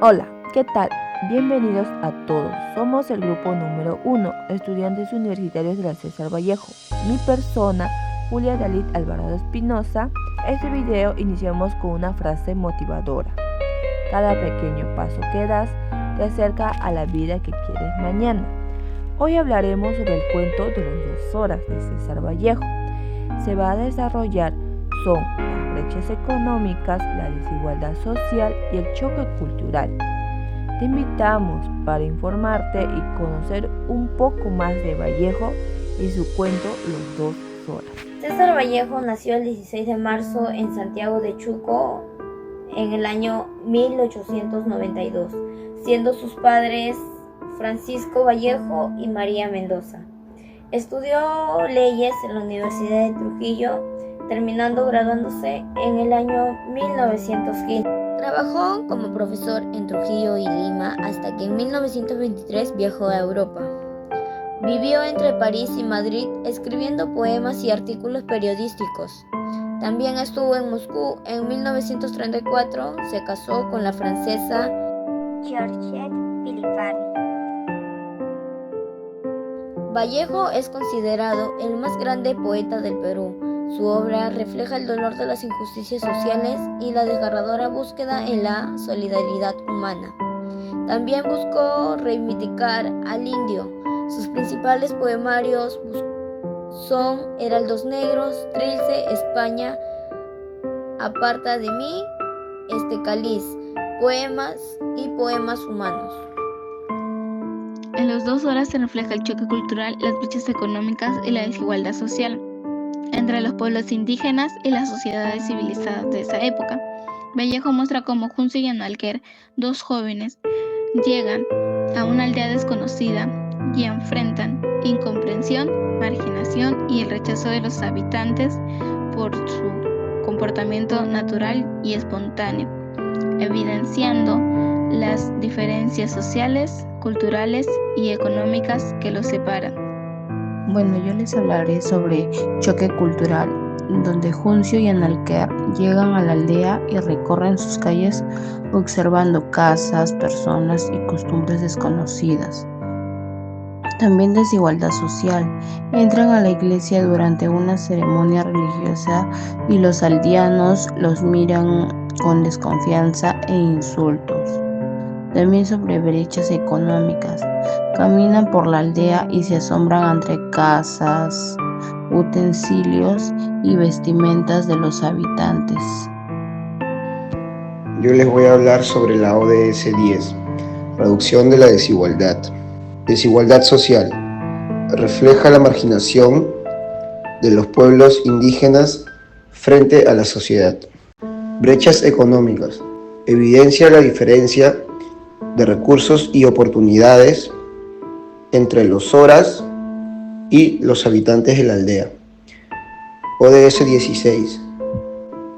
Hola, ¿qué tal? Bienvenidos a todos. Somos el grupo número 1, estudiantes universitarios de la César Vallejo. Mi persona, Julia Dalit Alvarado Espinosa. Este video iniciamos con una frase motivadora. Cada pequeño paso que das te acerca a la vida que quieres mañana. Hoy hablaremos sobre el cuento de las 2 horas de César Vallejo. Se va a desarrollar son las brechas económicas, la desigualdad social y el choque cultural. Te invitamos para informarte y conocer un poco más de Vallejo y su cuento Los 2 horas. César Vallejo nació el 16 de marzo en Santiago de Chuco en el año 1892, siendo sus padres Francisco Vallejo y María Mendoza. Estudió leyes en la Universidad de Trujillo, terminando graduándose en el año 1915. Trabajó como profesor en Trujillo y Lima hasta que en 1923 viajó a Europa. Vivió entre París y Madrid escribiendo poemas y artículos periodísticos. También estuvo en Moscú. En 1934 se casó con la francesa Georgette Philippard. Vallejo es considerado el más grande poeta del Perú. Su obra refleja el dolor de las injusticias sociales y la desgarradora búsqueda en la solidaridad humana. También buscó reivindicar al indio. Sus principales poemarios son Heraldos Negros, Trilce, España, Aparta de mí, este cáliz, poemas y poemas humanos. En Los 2 horas se refleja el choque cultural, las brechas económicas y la desigualdad social entre los pueblos indígenas y las sociedades civilizadas de esa época. Vallejo muestra cómo Juncio y Analquer, 2 jóvenes, llegan a una aldea desconocida y enfrentan incomprensión, marginación y el rechazo de los habitantes por su comportamiento natural y espontáneo, evidenciando las diferencias sociales, culturales y económicas que los separan. Bueno, yo les hablaré sobre choque cultural, donde Juncio y Analquer llegan a la aldea y recorren sus calles observando casas, personas y costumbres desconocidas. También desigualdad social. Entran a la iglesia durante una ceremonia religiosa y los aldeanos los miran con desconfianza e insultos. También sobre brechas económicas. Caminan por la aldea y se asombran entre casas, utensilios y vestimentas de los habitantes. Yo les voy a hablar sobre la ODS 10, reducción de la desigualdad. Desigualdad social. Refleja la marginación de los pueblos indígenas frente a la sociedad. Brechas económicas. Evidencia la diferencia de recursos y oportunidades entre los horas y los habitantes de la aldea. ODS 16.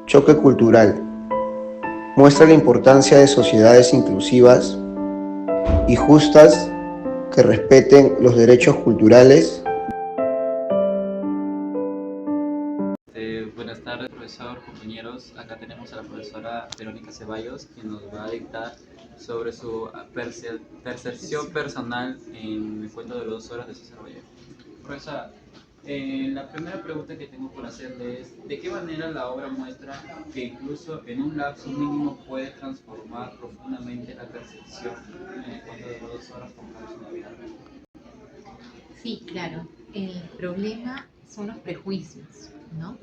Choque cultural. Muestra la importancia de sociedades inclusivas y justas que respeten los derechos culturales. Buenas tardes, profesor, compañeros. Acá tenemos a la profesora Verónica Ceballos, quien nos va a dictar sobre su percepción personal en el cuento de Los 2 horas de César Vallejo. Profesora, la primera pregunta que tengo por hacerle es: ¿de qué manera la obra muestra que incluso en un lapso mínimo puede transformar profundamente la percepción en el cuento de Los 2 horas como una vida real? Sí, claro. El problema son los prejuicios, ¿no?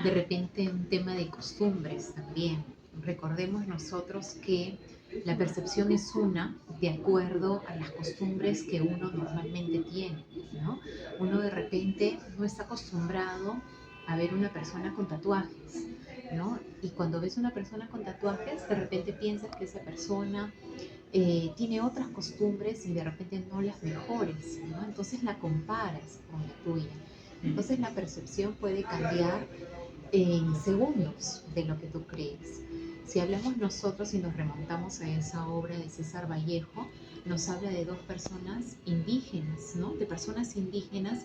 De repente un tema de costumbres también. Recordemos nosotros que la percepción es una de acuerdo a las costumbres que uno normalmente tiene, ¿no? Uno de repente no está acostumbrado a ver una persona con tatuajes, ¿no? Y cuando ves una persona con tatuajes, de repente piensas que esa persona tiene otras costumbres y de repente no las mejores, ¿no? Entonces la comparas con la tuya. Entonces la percepción puede cambiar en segundos de lo que tú crees. Si hablamos nosotros y nos remontamos a esa obra de César Vallejo, nos habla de 2 personas indígenas, ¿no? De personas indígenas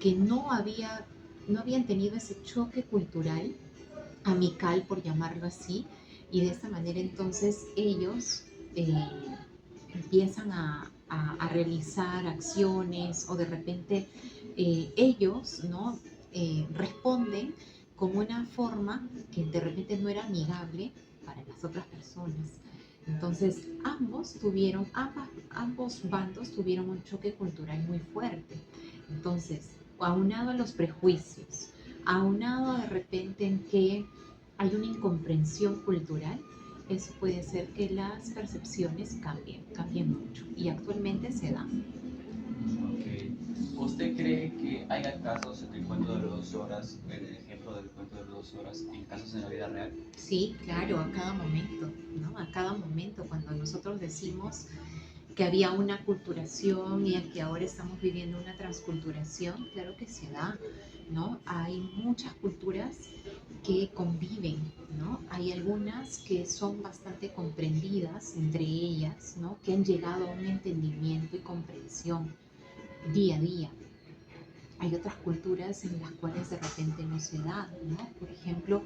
que no habían tenido ese choque cultural amical, por llamarlo así, y de esta manera entonces ellos empiezan a realizar acciones o de repente ellos, ¿no? Responden con una forma que de repente no era amigable para las otras personas. Entonces, ambos bandos tuvieron un choque cultural muy fuerte. Entonces, aunado a los prejuicios, aunado de repente en que hay una incomprensión cultural, eso puede hacer que las percepciones cambien mucho. Y actualmente se da. Ok. ¿Usted cree que haya casos en el cuento de las 2 horas, el ejemplo del cuento de las 2 horas, en casos en la vida real? Sí, claro, a cada momento, ¿no? A cada momento, cuando nosotros decimos que había una culturación y que ahora estamos viviendo una transculturación, claro que se da, ¿no? Hay muchas culturas que conviven, ¿no? Hay algunas que son bastante comprendidas entre ellas, ¿no? Que han llegado a un entendimiento y comprensión día a día. Hay otras culturas en las cuales de repente no se da, ¿no? Por ejemplo,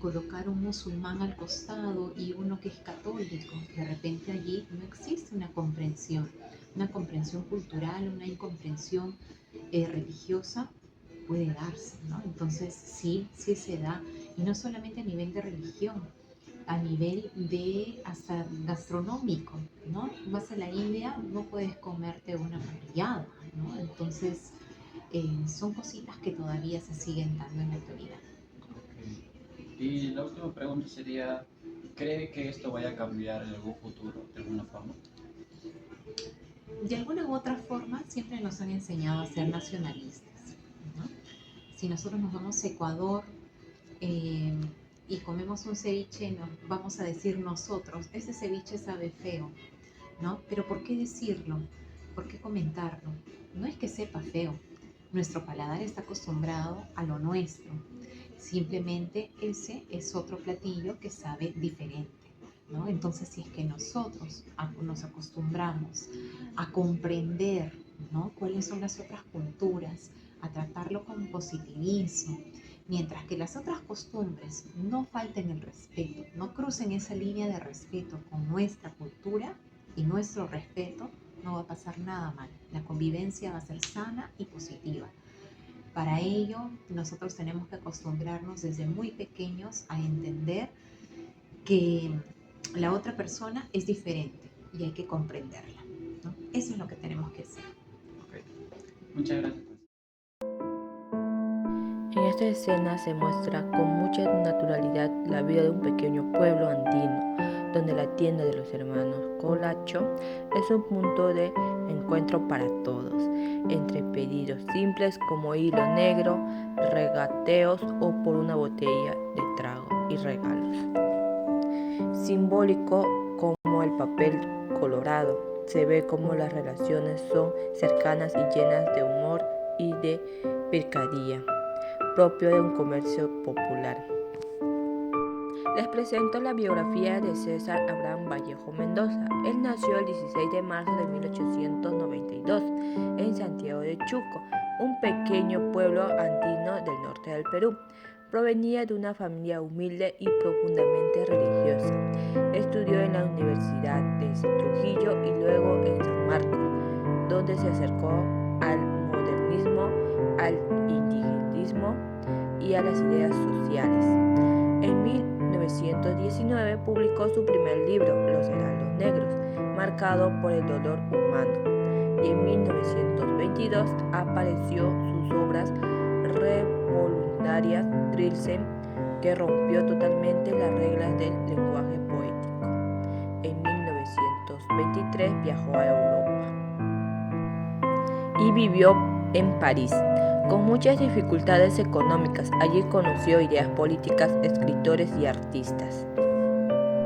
colocar un musulmán al costado y uno que es católico, de repente allí no existe una comprensión cultural, una incomprensión religiosa puede darse, ¿no? Entonces sí se da, y no solamente a nivel de religión, a nivel de hasta gastronómico, ¿no? Vas a la India, no puedes comerte una parrillada, ¿no? Entonces son cositas que todavía se siguen dando en la actualidad. Ok. Y la última pregunta sería, ¿cree que esto vaya a cambiar en algún futuro, de alguna forma? De alguna u otra forma siempre nos han enseñado a ser nacionalistas, ¿no? Si nosotros nos vamos a Ecuador eh, y comemos un ceviche, nos vamos a decir nosotros, ese ceviche sabe feo, ¿no? Pero ¿por qué decirlo? ¿Por qué comentarlo? No es que sepa feo, nuestro paladar está acostumbrado a lo nuestro, simplemente ese es otro platillo que sabe diferente, ¿no? Entonces, si es que nosotros nos acostumbramos a comprender, ¿no? Cuáles son las otras culturas, a tratarlo con positivismo, mientras que las otras costumbres no falten el respeto, no crucen esa línea de respeto con nuestra cultura y nuestro respeto, no va a pasar nada mal. La convivencia va a ser sana y positiva. Para ello, nosotros tenemos que acostumbrarnos desde muy pequeños a entender que la otra persona es diferente y hay que comprenderla, ¿no? Eso es lo que tenemos que hacer. Ok. Muchas gracias. En esta escena se muestra con mucha naturalidad la vida de un pequeño pueblo andino, donde la tienda de los hermanos Colacho es un punto de encuentro para todos, entre pedidos simples como hilo negro, regateos o por una botella de trago y regalos. Simbólico como el papel colorado, se ve como las relaciones son cercanas y llenas de humor y de picardía, propio de un comercio popular. Les presento la biografía de César Abraham Vallejo Mendoza. Él nació el 16 de marzo de 1892 en Santiago de Chuco, un pequeño pueblo andino del norte del Perú. Provenía de una familia humilde y profundamente religiosa. Estudió en la Universidad de Trujillo y luego en San Marcos, donde se acercó al modernismo, al indigenismo y a las ideas sociales. En 1919 publicó su primer libro, Los Heraldos Negros, marcado por el dolor humano, y en 1922 apareció sus obras revolucionarias Trilce, que rompió totalmente las reglas del lenguaje poético. En 1923 viajó a Europa y vivió en París. Con muchas dificultades económicas, allí conoció ideas políticas, escritores y artistas,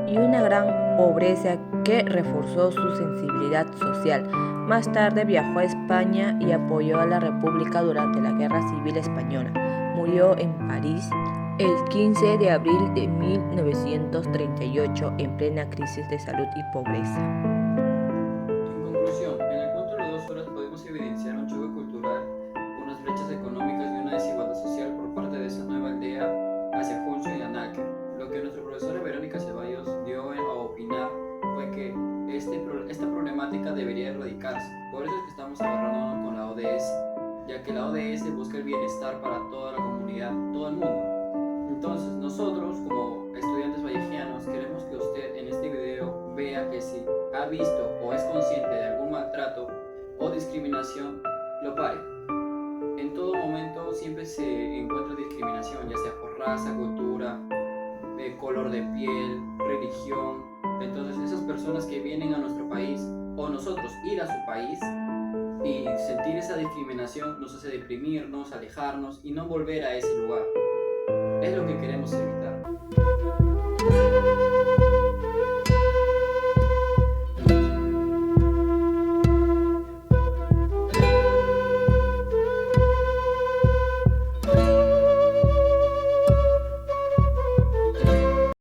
y una gran pobreza que reforzó su sensibilidad social. Más tarde viajó a España y apoyó a la República durante la Guerra Civil Española. Murió en París el 15 de abril de 1938 en plena crisis de salud y pobreza. En conclusión, en el cuento de las 2 horas podemos evidenciar un choque cultural, unas brechas económicas y una desigualdad social por parte de esa nueva aldea hacia Junction y Analker. Lo que nuestra profesora Verónica Ceballos dio a opinar fue que bienestar para toda la comunidad, todo el mundo. Entonces nosotros como estudiantes vallejianos queremos que usted en este video vea que si ha visto o es consciente de algún maltrato o discriminación, lo pare. En todo momento siempre se encuentra discriminación, ya sea por raza, cultura, color de piel, religión. Entonces esas personas que vienen a nuestro país o nosotros ir a su país y sentir esa discriminación nos hace deprimirnos, alejarnos y no volver a ese lugar. Es lo que queremos evitar.